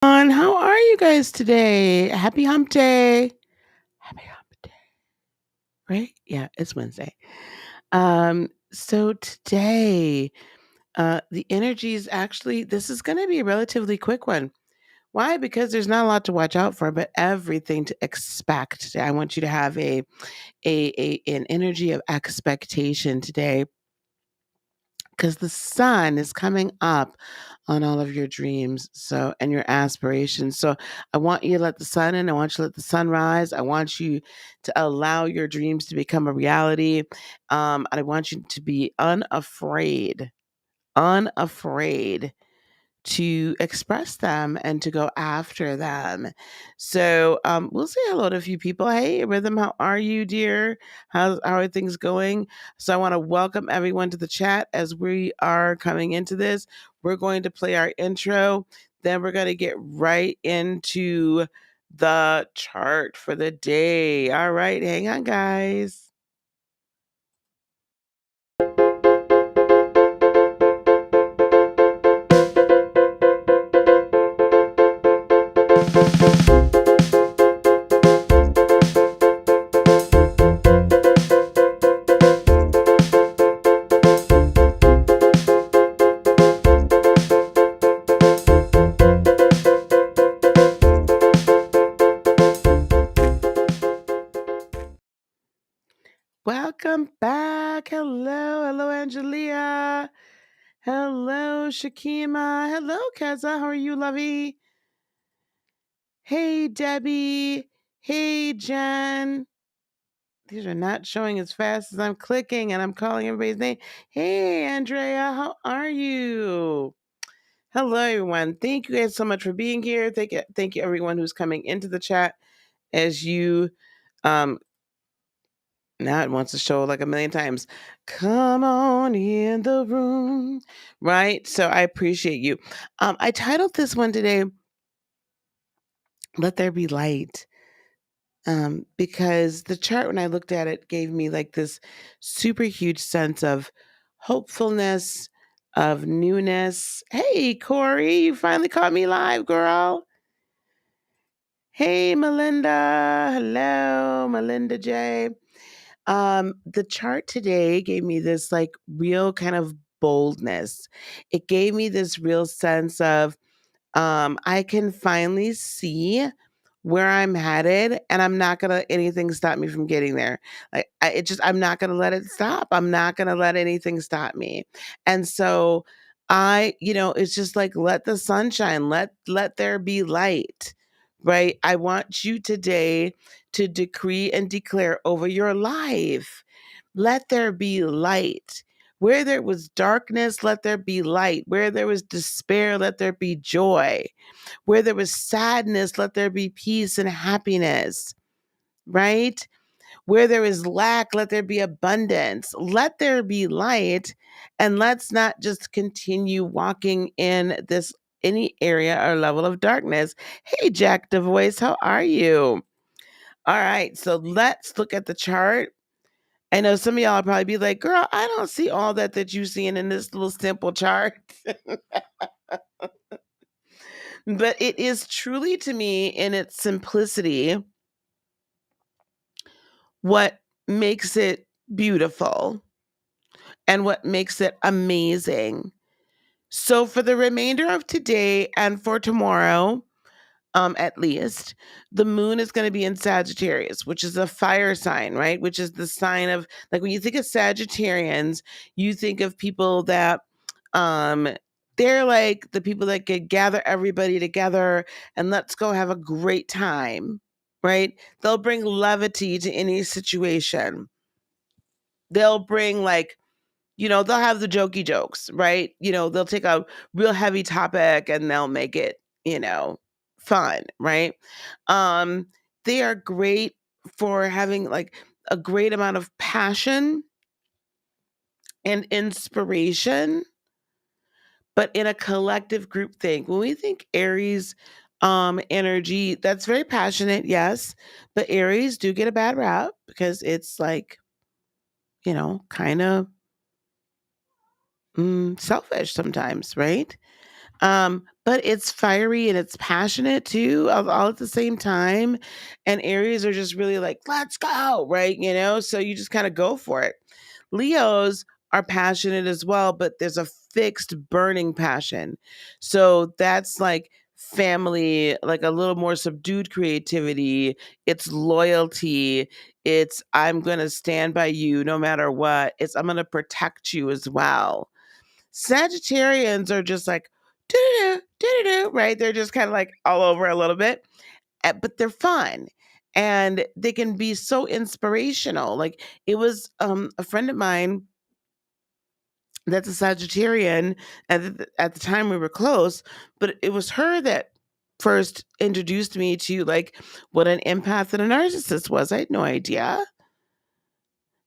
How are you guys today? Happy hump day. Happy hump day. Right? Yeah, it's Wednesday. So today, the energy is actually this is gonna be a relatively quick one. Why? Because there's not a lot to watch out for, but everything to expect today. I want you to have an energy of expectation today because the sun is coming up on all of your dreams and your aspirations. So I want you to let the sun in. I want you to let the sun rise. I want you to allow your dreams to become a reality. I want you to be unafraid to express them and to go after them. So we'll say hello to a few people. Hey, Rhythm, how are you, dear? How are things going? So I want to welcome everyone to the chat as we are coming into this. We're going to play our intro. Then we're going to get right into the chart for the day. All right, hang on, guys. Welcome back. Hello, Angelia. Hello, Shakima. Hello, Keza. How are you, lovey? Hey, Debbie. Hey, Jen. These are not showing as fast as I'm clicking and I'm calling everybody's name. Hey, Andrea. How are you? Hello, everyone. Thank you guys so much for being here. Thank you, everyone who's coming into the chat as you um, now it wants to show like a million times. Come on in the room. Right? So I appreciate you. I titled this one today, Let There Be Light. Because the chart, when I looked at it, gave me like this super huge sense of hopefulness, of newness. Hey, Corey, you finally caught me live, girl. Hey, Melinda. Hello, Melinda J. The chart today gave me this like real kind of boldness. It gave me this real sense of I can finally see where I'm headed and I'm not going to anything stop me from getting there. I'm not going to let it stop. I'm not going to let anything stop me. And so it's just like let the sunshine, let there be light. Right? I want you today to decree and declare over your life. Let there be light. Where there was darkness, let there be light. Where there was despair, let there be joy. Where there was sadness, let there be peace and happiness, right? Where there is lack, let there be abundance. Let there be light. And let's not just continue walking in this any area or level of darkness. Hey, Jack DeVoice, how are you? All right, so let's look at the chart. I know some of y'all will probably be like, girl, I don't see all that you seeing in this little simple chart. But it is truly to me in its simplicity what makes it beautiful and what makes it amazing. So for the remainder of today and for tomorrow, at least, the moon is going to be in Sagittarius, which is a fire sign, right? Which is the sign of like when you think of Sagittarians, you think of people that um they're like the people that could gather everybody together and let's go have a great time, right? They'll bring levity to any situation. They'll bring like they'll have the jokey jokes, right? They'll take a real heavy topic and they'll make it, fun, right? Um, they are great for having like a great amount of passion and inspiration, but in a collective group thing. When we think Aries energy, that's very passionate, yes, but Aries do get a bad rap because it's like, kind of selfish sometimes, right? But it's fiery and it's passionate too, all at the same time. And Aries are just really like, let's go, right? So you just kind of go for it. Leos are passionate as well, but there's a fixed burning passion. So that's like family, like a little more subdued creativity. It's loyalty. It's I'm going to stand by you no matter what. It's I'm going to protect you as well. Sagittarians are just like, doo doo doo, right? They're just kind of like all over a little bit, but they're fun and they can be so inspirational. Like it was a friend of mine that's a Sagittarian. At the time we were close, but it was her that first introduced me to like what an empath and a narcissist was. I had no idea.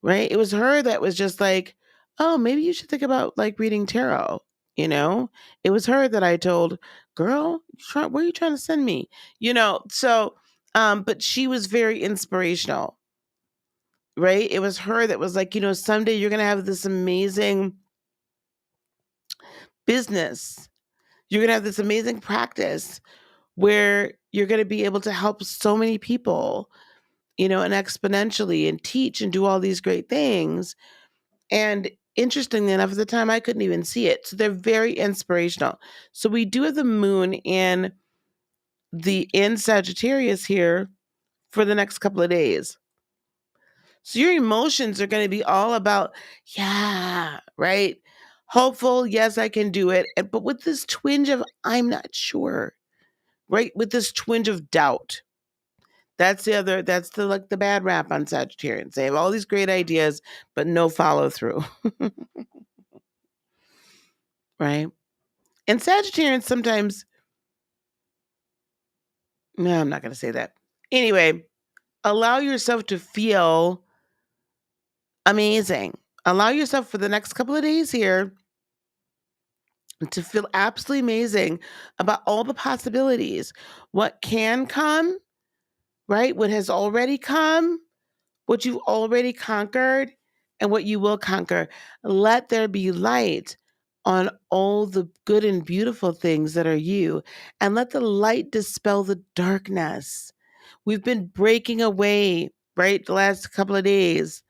Right? It was her that was just like, "Oh, maybe you should think about, like, reading tarot," you know? It was her that I told, "Girl, where are you trying to send me?" So, but she was very inspirational, right? It was her that was like, "Someday you're gonna have this amazing business. You're gonna have this amazing practice where you're gonna be able to help so many people, and exponentially and teach and do all these great things." And interestingly enough, at the time, I couldn't even see it. So they're very inspirational. So we do have the moon in Sagittarius here for the next couple of days. So your emotions are going to be all about, yeah, right? Hopeful, yes, I can do it. But with this twinge of, I'm not sure, right? With this twinge of doubt. That's the like the bad rap on Sagittarians. They have all these great ideas, but no follow through, right? And Sagittarians sometimes, no, I'm not going to say that. Anyway, allow yourself to feel amazing. Allow yourself for the next couple of days here to feel absolutely amazing about all the possibilities. What can come, right? What has already come, what you've already conquered, and what you will conquer. Let there be light on all the good and beautiful things that are you, and let the light dispel the darkness. We've been breaking away, right, the last couple of days,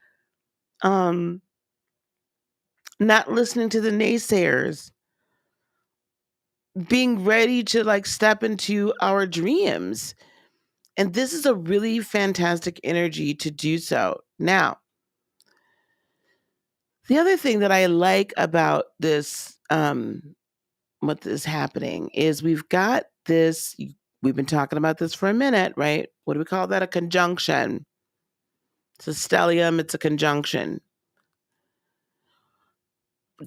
um, not listening to the naysayers, being ready to like step into our dreams. And this is a really fantastic energy to do so. Now, the other thing that I like about this, what is happening is we've been talking about this for a minute, right? What do we call that? A conjunction. It's a stellium, it's a conjunction.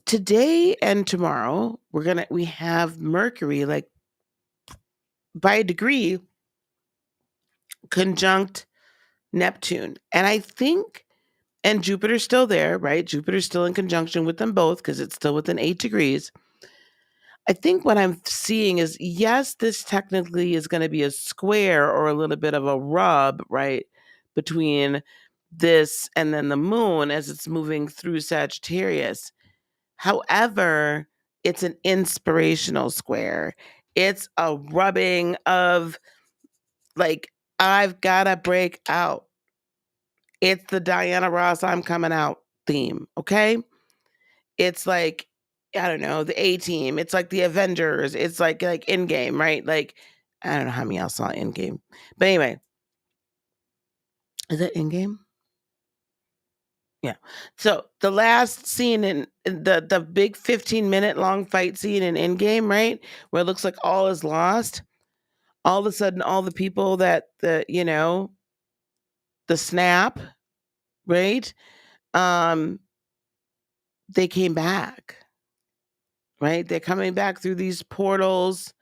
Today and tomorrow, we have Mercury, like by a degree, conjunct Neptune. And I think, and Jupiter's still there, right? Jupiter's still in conjunction with them both because it's still within 8 degrees. I think what I'm seeing is, yes, this technically is going to be a square or a little bit of a rub, right, between this and then the moon as it's moving through Sagittarius. However, it's an inspirational square. It's a rubbing of like, I've got to break out. It's the Diana Ross I'm coming out theme, okay? It's like, I don't know, the A team. It's like the Avengers. It's like Endgame, right? Like, I don't know how many else saw Endgame. But anyway, is it Endgame? Yeah. So the last scene in the big 15-minute long fight scene in Endgame, right? Where it looks like all is lost. All of a sudden, all the people the snap, right? Um, they came back, right? They're coming back through these portals.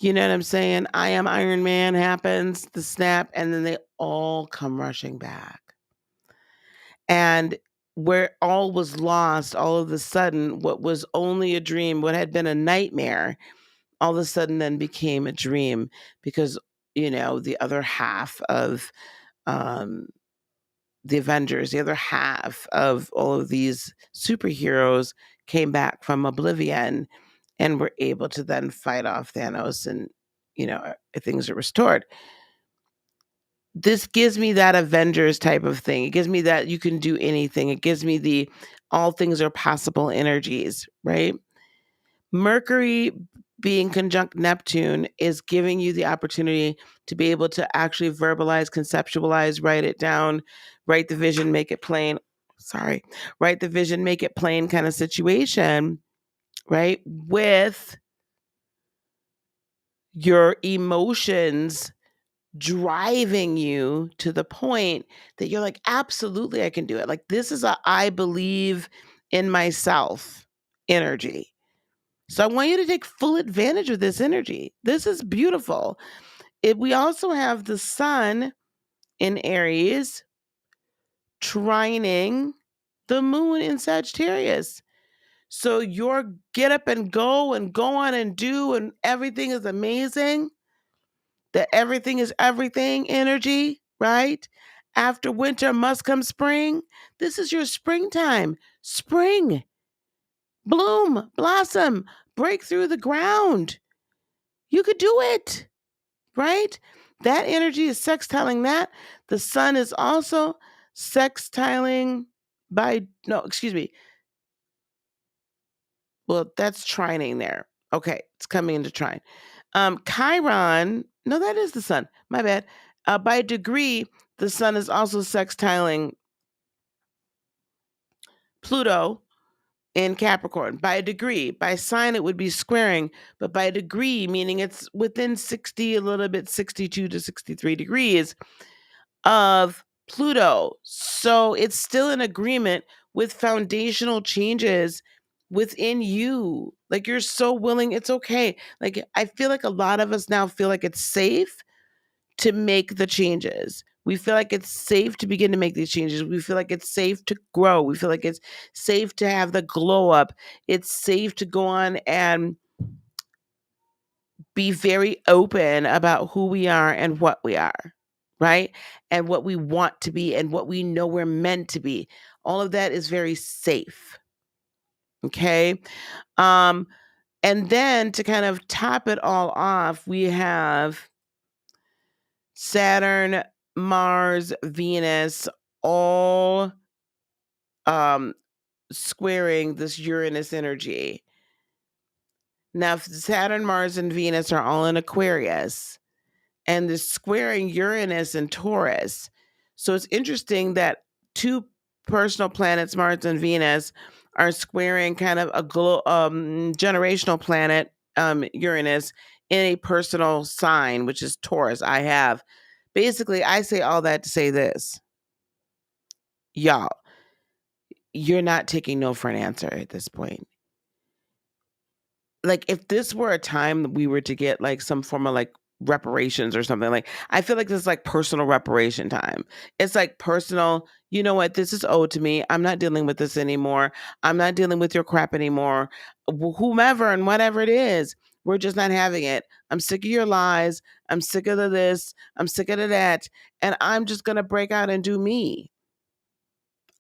You know what I'm saying? I am Iron Man happens, the snap, and then they all come rushing back. And where all was lost, all of a sudden, what was only a dream, what had been a nightmare, all of a sudden then became a dream because, the other half of um, the Avengers, the other half of all of these superheroes came back from oblivion and we're able to then fight off Thanos, and things are restored. This gives me that Avengers type of thing. It gives me that you can do anything. It gives me the all things are possible energies, right? Mercury being conjunct Neptune is giving you the opportunity to be able to actually verbalize, conceptualize, write it down, write the vision, make it plain. Sorry, write the vision, make it plain kind of situation, right? With your emotions driving you to the point that you're like, absolutely, I can do it. Like, this is a I believe in myself energy. So I want you to take full advantage of this energy. This is beautiful. We also have the sun in Aries trining the moon in Sagittarius. So your get up and go on and do, and everything is amazing. That everything is everything energy, right? After winter must come spring. This is your springtime. Spring, bloom, blossom, break through the ground. You could do it, right? That energy is sextiling that. The sun is also sextiling no, excuse me. Well, that's trining there. Okay, it's coming into trine. Chiron, no, that is the sun. My bad. By degree, the sun is also sextiling Pluto in Capricorn. By a degree, by sign, it would be squaring, but by degree, meaning it's within 60, a little bit 62 to 63 degrees of Pluto. So it's still in agreement with foundational changes within you. Like, you're so willing, it's okay. Like, I feel like a lot of us now feel like it's safe to make the changes. We feel like it's safe to begin to make these changes. We feel like it's safe to grow. We feel like it's safe to have the glow up. It's safe to go on and be very open about who we are and what we are, right? And what we want to be and what we know we're meant to be. All of that is very safe. Okay. Um, and then to kind of top it all off, we have Saturn, Mars, Venus, all squaring this Uranus energy. Now, if Saturn, Mars, and Venus are all in Aquarius, and the squaring Uranus and Taurus. So it's interesting that two personal planets, Mars and Venus, are squaring kind of a generational planet, Uranus, in a personal sign, which is Taurus. Basically, I say all that to say this. Y'all, you're not taking no for an answer at this point. Like, if this were a time that we were to get like some form of like reparations or something, like, I feel like this is like personal reparation time. It's like personal, you know what, this is owed to me. I'm not dealing with this anymore. I'm not dealing with your crap anymore. Whomever and whatever it is, we're just not having it. I'm sick of your lies. I'm sick of this. I'm sick of that. And I'm just going to break out and do me.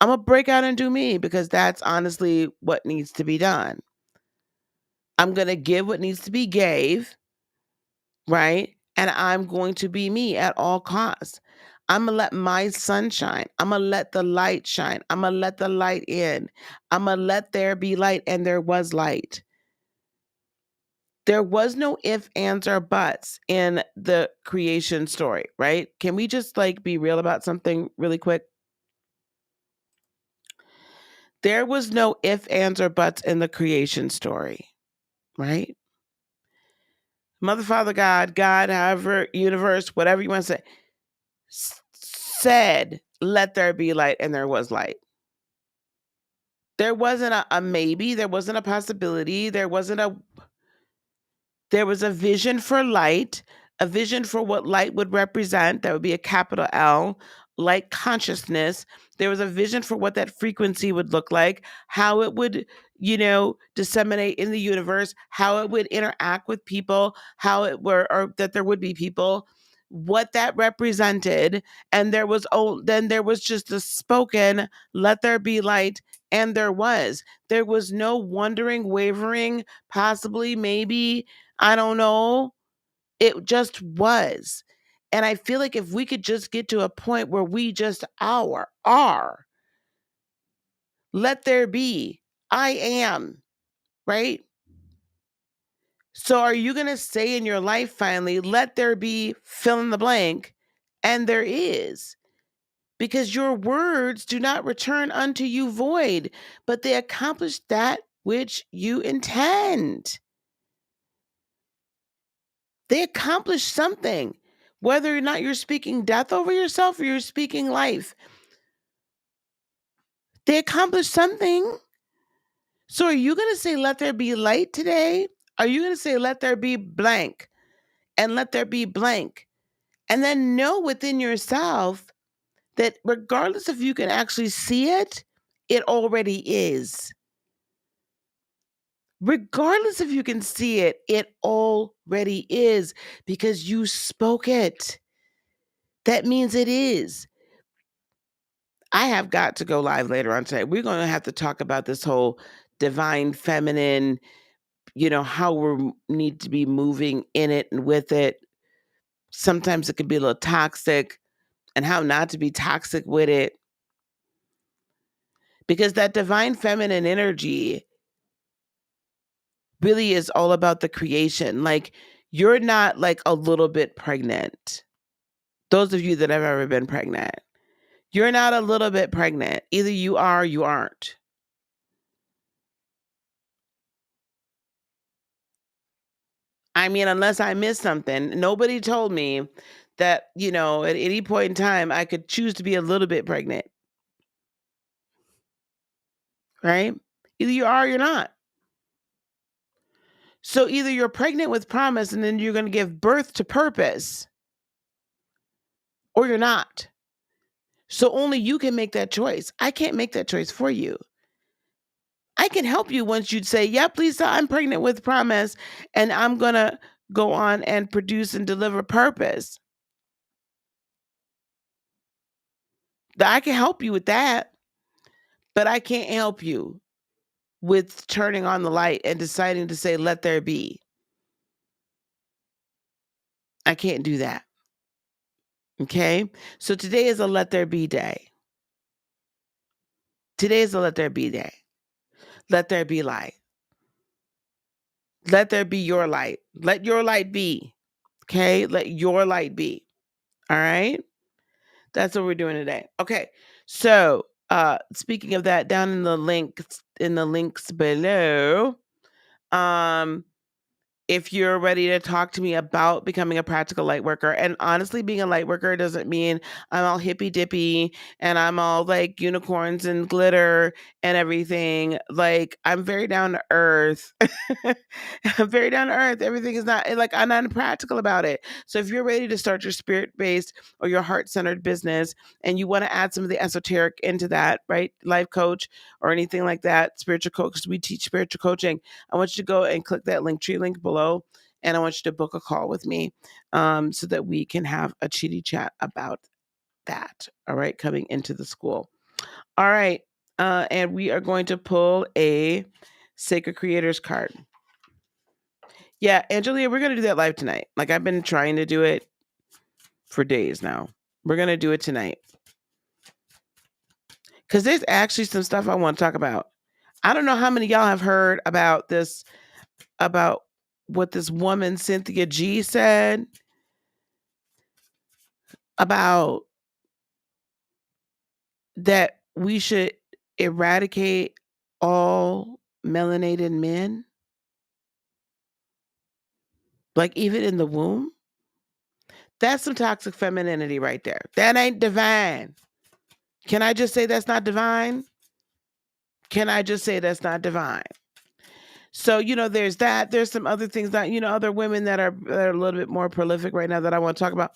I'm going to break out and do me because that's honestly what needs to be done. I'm going to give what needs to be gave, right? And I'm going to be me at all costs. I'm going to let my sun shine. I'm going to let the light shine. I'm going to let the light in. I'm going to let there be light, and there was light. There was no if, ands, or buts in the creation story, right? Can we just like be real about something really quick? There was no if, ands, or buts in the creation story, right? Mother, Father, God, however, universe, whatever you want to say, said, let there be light, and there was light. There wasn't a maybe, there wasn't a possibility, there was a vision for light, a vision for what light would represent. That would be a capital L, light consciousness. There was a vision for what that frequency would look like, how it would, disseminate in the universe, how it would interact with people, how it were, or that there would be people. what that represented, and then there was just a spoken let there be light, and there was no wondering, wavering, possibly, maybe, I don't know. It just was. And I feel like if we could just get to a point where we just are, let there be, I am, right? So are you going to say in your life finally, let there be fill in the blank, and there is? Because your words do not return unto you void, but they accomplish that which you intend. They accomplish something, whether or not you're speaking death over yourself or you're speaking life. They accomplish something. So are you going to say, let there be light today? Are you going to say, let there be blank, and let there be blank? And then know within yourself that regardless if you can actually see it, it already is. Regardless if you can see it, it already is, because you spoke it. That means it is. I have got to go live later on today. We're going to have to talk about this whole divine feminine, how we need to be moving in it and with it. Sometimes it can be a little toxic, and how not to be toxic with it. Because that divine feminine energy really is all about the creation. Like, you're not like a little bit pregnant. Those of you that have ever been pregnant, you're not a little bit pregnant. Either you are or you aren't. I mean, unless I missed something, nobody told me that, at any point in time, I could choose to be a little bit pregnant. Right? Either you are or you're not. So either you're pregnant with promise and then you're going to give birth to purpose, or you're not. So only you can make that choice. I can't make that choice for you. I can help you once you'd say, yep, Lisa, I'm pregnant with promise, and I'm going to go on and produce and deliver purpose. I can help you with that, but I can't help you with turning on the light and deciding to say, let there be. I can't do that. Okay? So today is a let there be day. Today is a let there be day. Let there be light. Let there be your light. Let your light be. Okay? Let your light be. All right? That's what we're doing today. Okay. So, speaking of that, down in the links below, um if you're ready to talk to me about becoming a practical light worker. And honestly, being a light worker doesn't mean I'm all hippy dippy and I'm all like unicorns and glitter and everything. Like, I'm very down to earth. I'm very down to earth. Everything is not like, I'm not practical about it. So if you're ready to start your spirit based or your heart centered business and you want to add some of the esoteric into that, right? Life coach or anything like that, spiritual coach, because we teach spiritual coaching. I want you to go and click that Linktree link below, and I want you to book a call with me, so that we can have a chitty chat about that. All right, coming into the school. All right, and we are going to pull a Sacred Creators card. Yeah, Angelia, we're going to do that live tonight. Like, I've been trying to do it for days now. We're going to do it tonight. Because there's actually some stuff I want to talk about. I don't know how many of y'all have heard about this, about what this woman, Cynthia G, said about that we should eradicate all melanated men, like even in the womb. That's some toxic femininity right there. That ain't divine. Can I just say that's not divine? Can I just say that's not divine? So, there's that. There's some other things that, other women that are a little bit more prolific right now that I want to talk about.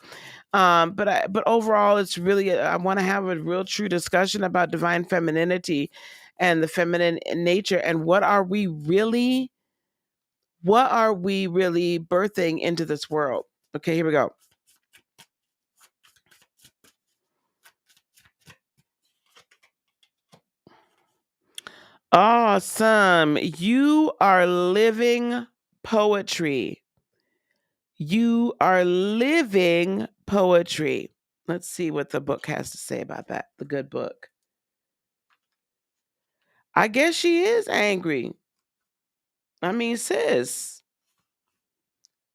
But overall, it's really, I want to have a real true discussion about divine femininity and the feminine nature, and what are we really birthing into this world? Okay, here we go. Awesome. You are living poetry. You are living poetry. Let's see what the book has to say about that. The good book. I guess she is angry. I mean, sis.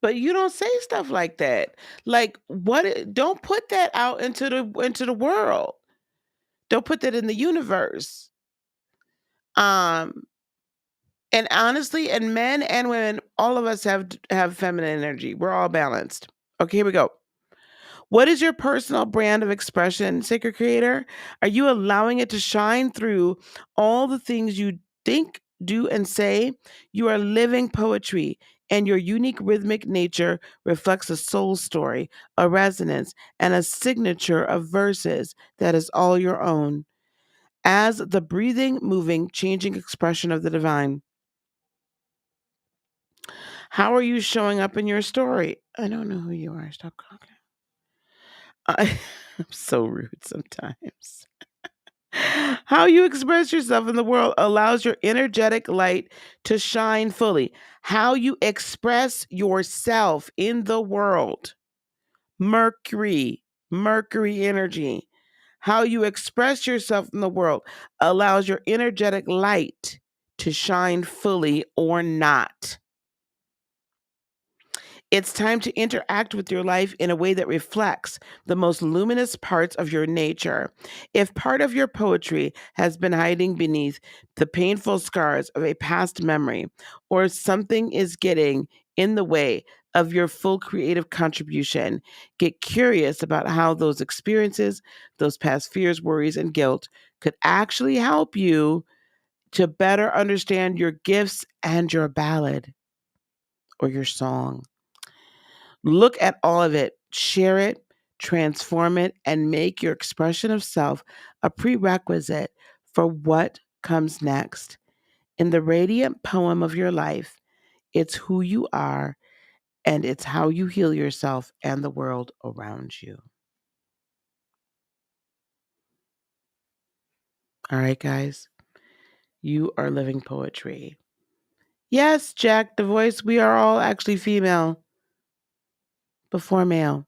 But you don't say stuff like that. Like don't put that out into the world. Don't put that in the universe. Um and honestly, and men and women, all of us have feminine energy. We're all balanced. Okay, here we go. What is your personal brand of expression, sacred creator? Are you allowing it to shine through all the things you think, do, and say? You are living poetry, and your unique rhythmic nature reflects a soul story, a resonance, and a signature of verses that is all your own. As the breathing, moving, changing expression of the divine. How are you showing up in your story? I don't know who you are. Stop talking. I'm so rude sometimes. How you express yourself in the world allows your energetic light to shine fully. How you express yourself in the world. Mercury, Mercury energy. How you express yourself in the world allows your energetic light to shine fully or not. It's time to interact with your life in a way that reflects the most luminous parts of your nature. If part of your poetry has been hiding beneath the painful scars of a past memory, or something is getting in the way of your full creative contribution, get curious about how those experiences, those past fears, worries, and guilt could actually help you to better understand your gifts and your ballad or your song. Look at all of it, share it, transform it, and make your expression of self a prerequisite for what comes next. In the radiant poem of your life, it's who you are and it's how you heal yourself and the world around you. All right, guys, you are living poetry. Yes, Jack, the voice, we are all actually female before male.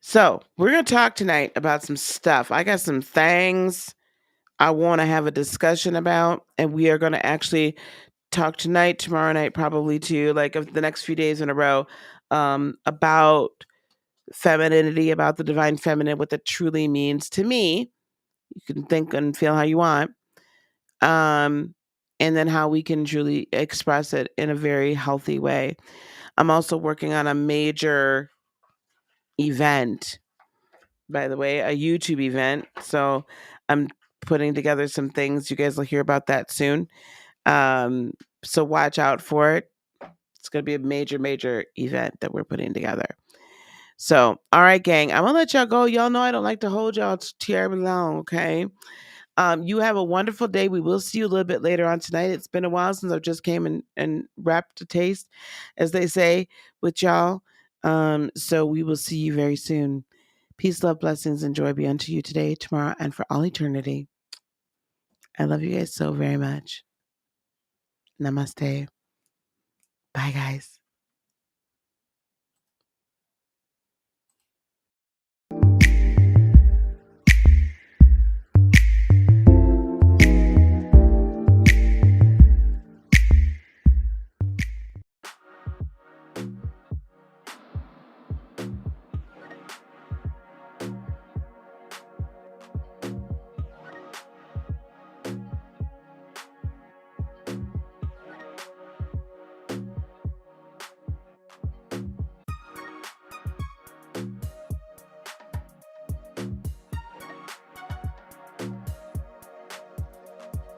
So, we're going to talk tonight about some stuff. I got some things I want to have a discussion about, and we are going to actually talk tonight, tomorrow night, probably too, like of the next few days in a row, about femininity, about the divine feminine, what that truly means to me. You can think and feel how you want, um, and then how we can truly express it in a very healthy way. I'm also working on a major event, by the way, a YouTube event. So I'm putting together some things. You guys will hear about that soon. Um, so watch out for it. It's going to be a major, major event that we're putting together. So, all right, gang, I'm going to let y'all go. Y'all know I don't like to hold y'all terribly long, okay? You have a wonderful day. We will see you a little bit later on tonight. It's been a while since I just came and wrapped a taste, as they say, with y'all. So we will see you very soon. Peace, love, blessings, and joy be unto you today, tomorrow, and for all eternity. I love you guys so very much. Namaste. Bye, guys.